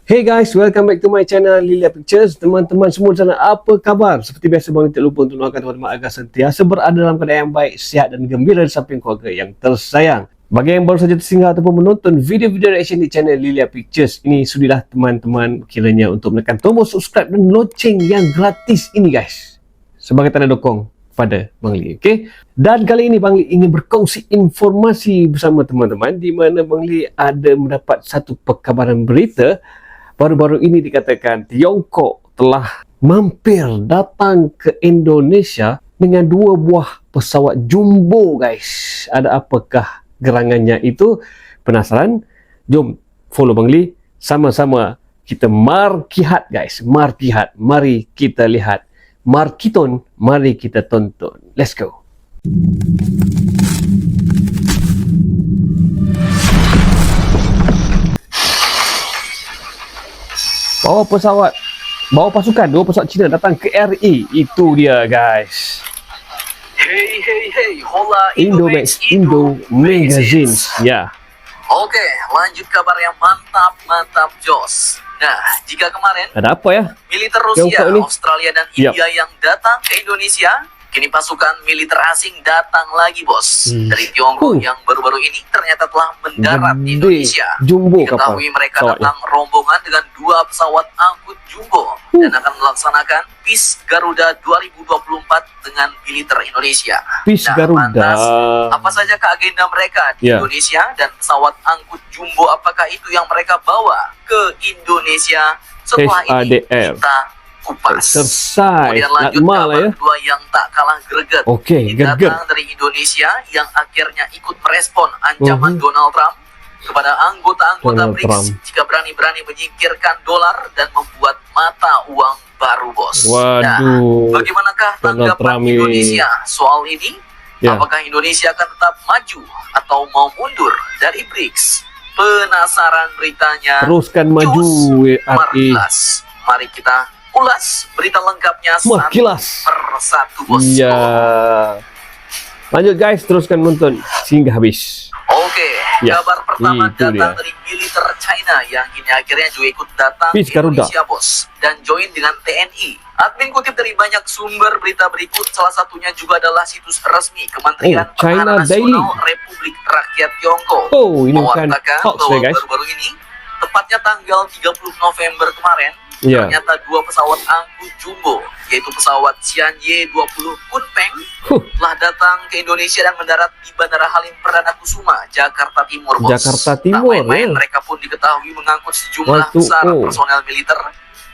Hey guys, welcome back to my channel Lilia Pictures. Teman-teman semua di sana, apa kabar? Seperti biasa, Bang tak lupa untuk doakan teman-teman agar sentiasa berada dalam keadaan yang baik, sihat dan gembira di samping keluarga yang tersayang. Bagi yang baru saja tersinggah ataupun menonton video-video reaction di channel Lilia Pictures ini, sudilah teman-teman kiranya untuk menekan tombol subscribe dan loceng yang gratis ini guys, sebagai tanda dokong pada Bang Li, okay? Dan kali ini Bang Li ingin berkongsi informasi bersama teman-teman di mana Bang Li ada mendapat satu perkabaran berita. Baru-baru ini dikatakan Tiongkok telah mampir datang ke Indonesia dengan 2 buah pesawat jumbo guys. Ada apakah gerangannya itu? Penasaran? Jom follow Bang Li, sama-sama kita markihat guys. Markihat, mari kita lihat. Markiton, mari kita tonton. Let's go. Bawa pesawat, bawa pasukan, 2 pesawat Cina datang ke RI. Itu dia guys. Hey, hola Indomax, Indo Magazines. Ya. Oke, lanjut kabar yang mantap Jos. Nah, jika kemarin Ada apa ya? militer Rusia, Tiongkok ini. Australia dan India yang datang ke Indonesia, kini pasukan militer asing datang lagi bos. Dari Tiongkok yang baru-baru ini ternyata telah mendarat di Gede, Indonesia. jumbo kapal Diketahui mereka pesawatnya. datang rombongan dengan 2 pesawat angkut jumbo dan akan melaksanakan PIS Garuda 2024 dengan militer Indonesia. PIS Garuda. lantas, apa saja agenda mereka di Ya. Indonesia dan pesawat angkut jumbo apakah itu yang mereka bawa ke Indonesia? Setelah ini SADR. kita kupas. Exercise, Kemudian nak lanjut mal kabar ya. kedua yang tak kalah greget. Okey, Ini greget. datang dari Indonesia yang akhirnya ikut merespon ancaman Donald Trump kepada anggota-anggota Donald BRICS Trump. jika berani-berani menyingkirkan dolar dan membuat mata uang baru bos. Nah, Waduh. bagaimanakah Donald tanggapan Trump ini. Indonesia soal ini? Ya. Apakah Indonesia akan tetap maju atau mau mundur dari BRICS? Penasaran beritanya? Teruskan maju RI. Markilas. Mari kita ulas berita lengkapnya Markilas. satu persatu bos. Ya. Lanjut guys, teruskan nonton hingga habis. Oke, Ya, kabar pertama itu datang dia. dari militer China yang kini akhirnya juga ikut datang PIS ke Garuda. Indonesia bos dan join dengan TNI. Admin kutip dari banyak sumber berita berikut, salah satunya juga adalah situs resmi Kementerian China Pertahanan Daily. Nasional Republik Rakyat Tiongkok. Oh, ini bukan Mewartakan hoax bahwa ya guys. baru-baru ini, tepatnya tanggal 30 November kemarin, Ya. ternyata 2 pesawat angkut jumbo, yaitu pesawat Xianye 20 Kunpeng, telah datang ke Indonesia dan mendarat di Bandara Halim Perdana Kusuma, Jakarta Timur, bos. Jakarta Tak Timur, main-main, ya. mereka pun diketahui mengangkut sejumlah Waduh, besar oh. personel militer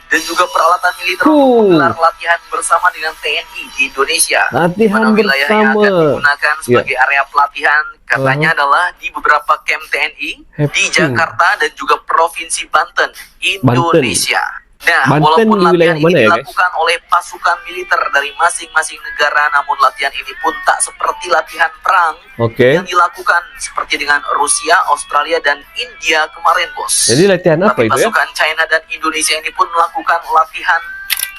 dan juga peralatan militer Oh. untuk menggelar latihan bersama dengan TNI di Indonesia. Latihan Mana wilayah yang bersama. akan digunakan sebagai area pelatihan katanya adalah di beberapa camp TNI Happy. di Jakarta dan juga Provinsi Banten, Indonesia. Nah, Banten walaupun di wilayah latihan ini mana ya, guys? dilakukan oleh pasukan militer dari masing-masing negara, namun latihan ini pun tak seperti latihan perang Oke. yang dilakukan seperti dengan Rusia, Australia, dan India kemarin, bos. Jadi latihan apa Tapi itu ya? pasukan China dan Indonesia ini pun melakukan latihan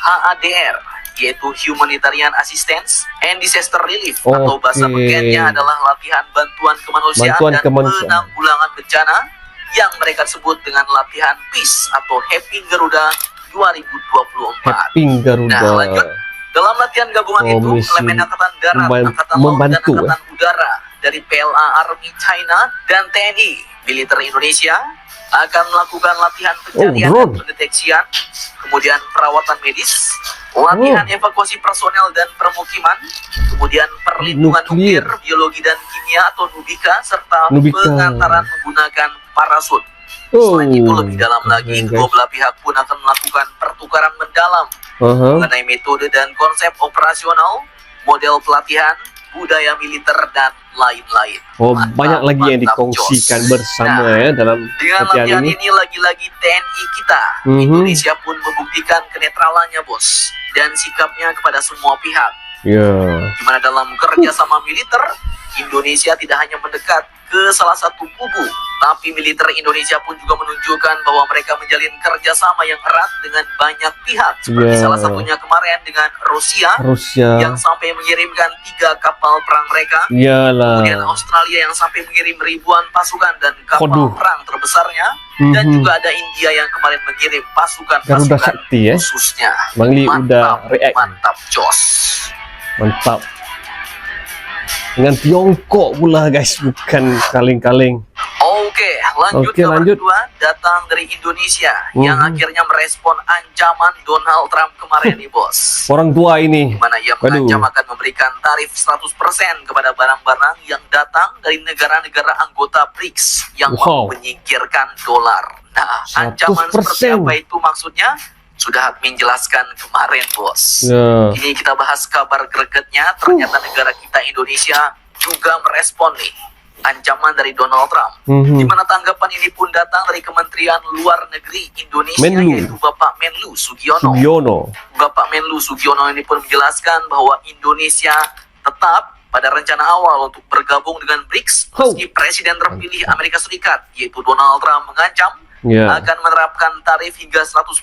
HADR, yaitu Humanitarian Assistance and Disaster Relief, atau bahasa Oke. pegennya adalah latihan bantuan kemanusiaan Bantuan dan kemanusiaan. penanggulangan bencana yang mereka sebut dengan latihan PIS atau Happy Garuda 2024. Happy Garuda. Nah, lanjut. Dalam latihan gabungan itu, misi elemen Angkatan Darat, Angkatan Laut, dan membantu, Angkatan Udara dari PLA Army China dan TNI Militer Indonesia akan melakukan latihan pencarian dan drone. pendeteksian, kemudian perawatan medis, latihan evakuasi personel dan permukiman, kemudian perlindungan Nuklir. nuklir, biologi dan kimia atau NUBIKA, serta Nubika. pengantaran menggunakan parasut. Oh, Selain itu lebih dalam lagi, keren, kedua guys. belah pihak pun akan melakukan pertukaran mendalam Aha. mengenai metode dan konsep operasional, model pelatihan, budaya militer, dan lain-lain. Oh, Mantap, banyak lagi yang mantap, dikongsikan Jos. bersama Nah, ya dalam Dengan latihan latihan ini. ini lagi-lagi TNI kita, Indonesia pun membuktikan kenetralannya, bos, dan sikapnya kepada semua pihak. Ya. Di mana dalam kerjasama militer, Indonesia tidak hanya mendekat ke salah satu kubu, tapi militer Indonesia pun juga menunjukkan bahwa mereka menjalin kerjasama yang erat dengan banyak pihak, seperti salah satunya kemarin dengan Rusia yang sampai mengirimkan 3 kapal perang mereka, kemudian Iyalah. Australia yang sampai mengirim ribuan pasukan dan kapal Waduh. perang terbesarnya, dan Mhm. juga ada India yang kemarin mengirim Garuda pasukan Sakti ya. khususnya. Bang Li udah react. Mantap, Jos. Mantap. Dengan Tiongkok pula guys, bukan kaleng-kaleng. Oke, lanjut Oke, kabar lanjut. kedua datang dari Indonesia yang Mhm. akhirnya merespon ancaman Donald Trump kemarin nih, Bos. Orang tua ini. Di mana ia Waduh. mengancam akan memberikan tarif 100% kepada barang-barang yang datang dari negara-negara anggota BRICS yang mau Wow. menyingkirkan dolar. Nah, ancaman 100%. seperti apa itu maksudnya? Sudah admin jelaskan kemarin, Bos. Ya. Ini kita bahas kabar gregetnya. Ternyata negara kita Indonesia juga merespon nih ancaman dari Donald Trump. Mhm. Di mana tanggapan ini pun datang dari Kementerian Luar Negeri Indonesia, Menlu. yaitu Bapak Menlu Sugiono. Sugiono. Bapak Menlu Sugiono ini pun menjelaskan bahwa Indonesia tetap pada rencana awal untuk bergabung dengan BRICS meski Presiden terpilih Amerika Serikat yaitu Donald Trump mengancam Ya. akan menerapkan tarif hingga 100%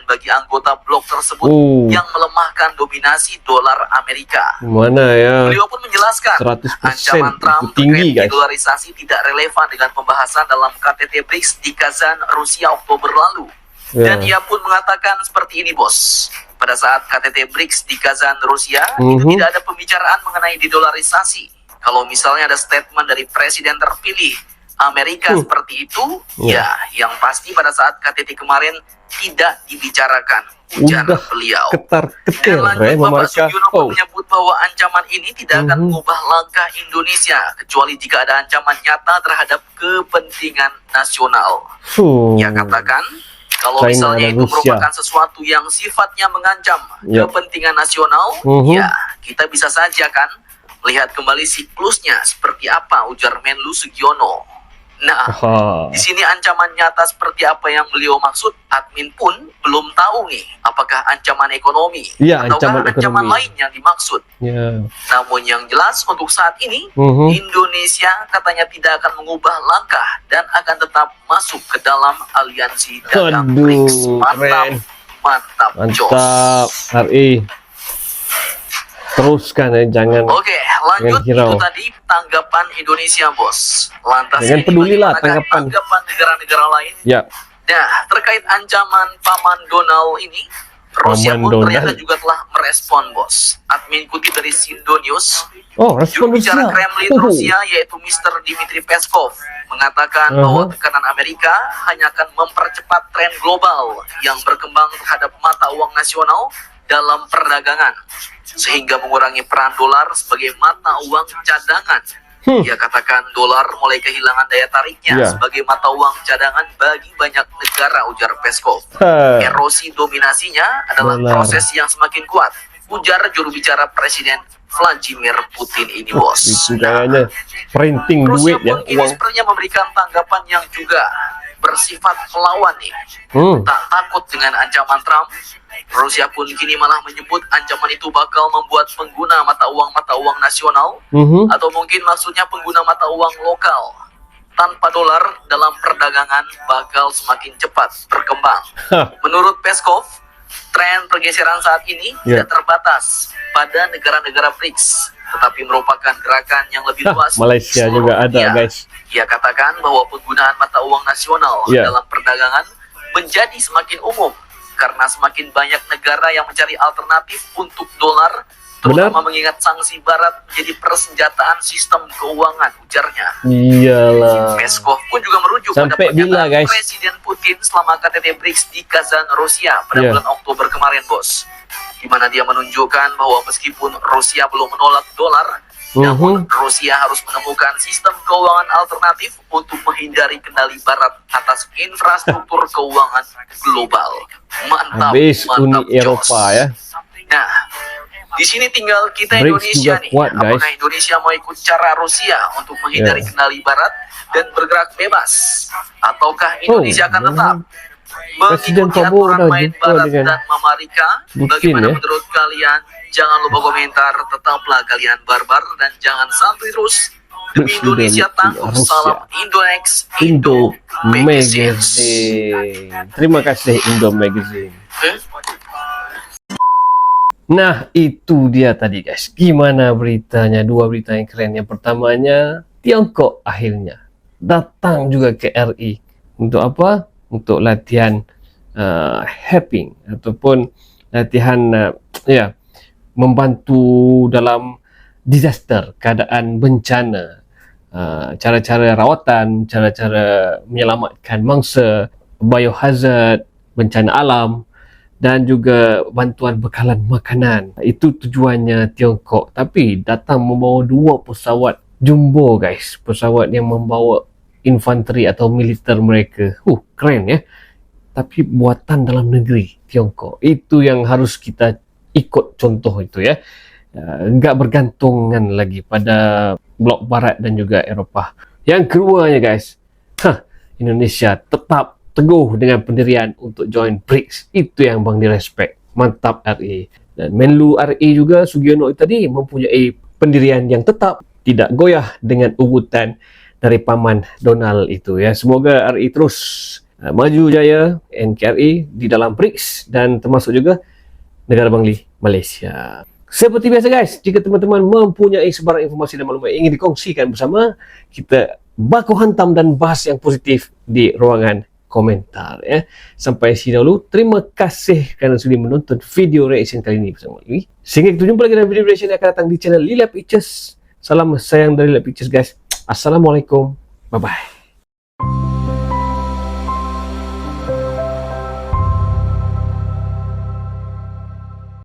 bagi anggota blok tersebut Oh. yang melemahkan dominasi dolar Amerika. Mana ya? Beliau pun menjelaskan 100% ancaman Trump itu tinggi, terkait guys. dolarisasi tidak relevan dengan pembahasan dalam KTT BRICS di Kazan, Rusia Oktober lalu. Ya. Dan ia pun mengatakan seperti ini, Bos. Pada saat KTT BRICS di Kazan, Rusia, itu Mhm. tidak ada pembicaraan mengenai didolarisasi. Kalau misalnya ada statement dari Presiden terpilih Amerika seperti itu, Ya. ya, yang pasti pada saat KTT kemarin tidak dibicarakan, ujar Udah beliau. ketar-ketir Dan lanjut, ya Bapak Amerika. Sugiono pun Oh. menyebut bahwa ancaman ini tidak akan Mhm. mengubah langkah Indonesia, kecuali jika ada ancaman nyata terhadap kepentingan nasional. Ia katakan, kalau China misalnya dan itu Rusia. merupakan sesuatu yang sifatnya mengancam Ya. kepentingan nasional, Mhm. ya kita bisa saja kan melihat kembali siklusnya seperti apa, ujar Menlu Sugiono. Nah, Aha. di sini ancaman nyata seperti apa yang beliau maksud, admin pun belum tahu nih, apakah ancaman ekonomi Iya, ataukah ancaman ancaman ekonomi. lain yang dimaksud. Ya. Namun yang jelas untuk saat ini, Mhm. Indonesia katanya tidak akan mengubah langkah dan akan tetap masuk ke dalam aliansi dagang Aduh, BRICS. Mantap, keren. mantap, Jos. Mantap, RI. Teruskan ya, jangan Oke, lanjut hirau. itu tadi tanggapan Indonesia, Bos. Lantas Jangan ini pedulilah bagaimana tanggapan negara-negara lain? ya. Nah, terkait ancaman Paman Donald ini, Rusia Paman pun ternyata Donald. juga telah merespon, Bos. Admin kutip dari Sindo News, Oh, respon juru bicara Rusia. Kremlin Rusia yaitu Mr. Dmitry Peskov mengatakan bahwa tekanan Amerika hanya akan mempercepat tren global yang berkembang terhadap mata uang nasional dalam perdagangan sehingga mengurangi peran dolar sebagai mata uang cadangan. Ia katakan dolar mulai kehilangan daya tariknya Ya. sebagai mata uang cadangan bagi banyak negara, ujar Peskov. Ha. Erosi dominasinya adalah Dolar. proses yang semakin kuat, ujar juru bicara Presiden Vladimir Putin ini, Bos. Itu kayaknya printing Rusia duit ya, pun kini uang. sepertinya memberikan tanggapan yang juga bersifat melawan nih. Tak takut dengan ancaman Trump, Rusia pun kini malah menyebut ancaman itu bakal membuat pengguna mata uang nasional Mhm. atau mungkin maksudnya pengguna mata uang lokal tanpa dolar dalam perdagangan bakal semakin cepat berkembang. Hah. Menurut Peskov, tren pergeseran saat ini Ya. tidak terbatas pada negara-negara BRICS, tetapi merupakan gerakan yang lebih Hah, luas. Malaysia seluruh juga ada, dunia. guys. Ia katakan bahwa penggunaan mata uang nasional Ya. dalam perdagangan menjadi semakin umum karena semakin banyak negara yang mencari alternatif untuk dolar, terutama mengingat sanksi Barat menjadi persenjataan sistem keuangan, ujarnya. Iyalah. Peskov pun juga merujuk Sampai pada bila, pernyataan guys? Presiden Putin selama KTT BRICS di Kazan, Rusia pada Ya. bulan Oktober kemarin, Bos. Di mana dia menunjukkan bahwa meskipun Rusia belum menolak dolar, namun Rusia harus menemukan sistem keuangan alternatif untuk menghindari kendali Barat atas infrastruktur keuangan global. Mantap, Habis mantap, Uni Eropa Jos. ya. Nah, di sini tinggal kita BRICS Indonesia juga nih. kuat, guys. Apakah Indonesia mau ikut cara Rusia untuk menghindari Ya. kendali Barat dan bergerak bebas, ataukah Indonesia akan tetap Presiden mengikuti Prabowo aturan udah main jumpa Barat dengan dan Amerika? Putin, Bagaimana ya. menurut kalian? Jangan lupa komentar. Tetaplah kalian barbar dan jangan sampai terus. Demi Presiden Indonesia tangguh. Rusia. Salam Indonex, Indo Magazine. Magazine. Terima kasih Indo Magazine. Hmm? Nah, itu dia tadi guys. Gimana beritanya? Dua berita yang keren. Yang pertamanya, Tiongkok akhirnya datang juga ke RI Untuk apa? Untuk latihan helping ataupun latihan membantu dalam disaster, keadaan bencana, cara-cara rawatan, cara-cara menyelamatkan mangsa, biohazard, bencana alam, dan juga bantuan bekalan makanan. Itu tujuannya Tiongkok. Tapi datang membawa 2 pesawat jumbo guys, pesawat yang membawa infanteri atau militer mereka. Keren ya. Tapi buatan dalam negeri Tiongkok. Itu yang harus kita ikut contoh itu ya. Enggak bergantungan lagi pada blok barat dan juga Eropah. Yang keduanya guys, Indonesia tetap teguh dengan pendirian untuk join BRICS. Itu yang bang direspek. Mantap RI. Dan Menlu RI juga Sugiono tadi mempunyai pendirian yang tetap, tidak goyah dengan urutan dari paman Donald itu ya. Semoga RI terus maju jaya, NKRI di dalam BRICS dan termasuk juga negara Bangli Malaysia. Seperti biasa guys, jika teman-teman mempunyai sebarang informasi dan maklumat yang ingin dikongsikan bersama, kita baku hantam dan bahas yang positif di ruangan komentar ya. Sampai sini dulu. Terima kasih kerana sudah menonton video reaction kali ini bersama Lilia. Sehingga kita jumpa lagi dalam video reaction yang akan datang di channel Lilia Pictures. Salam sayang dari Lilia Pictures guys. Assalamualaikum. Bye bye.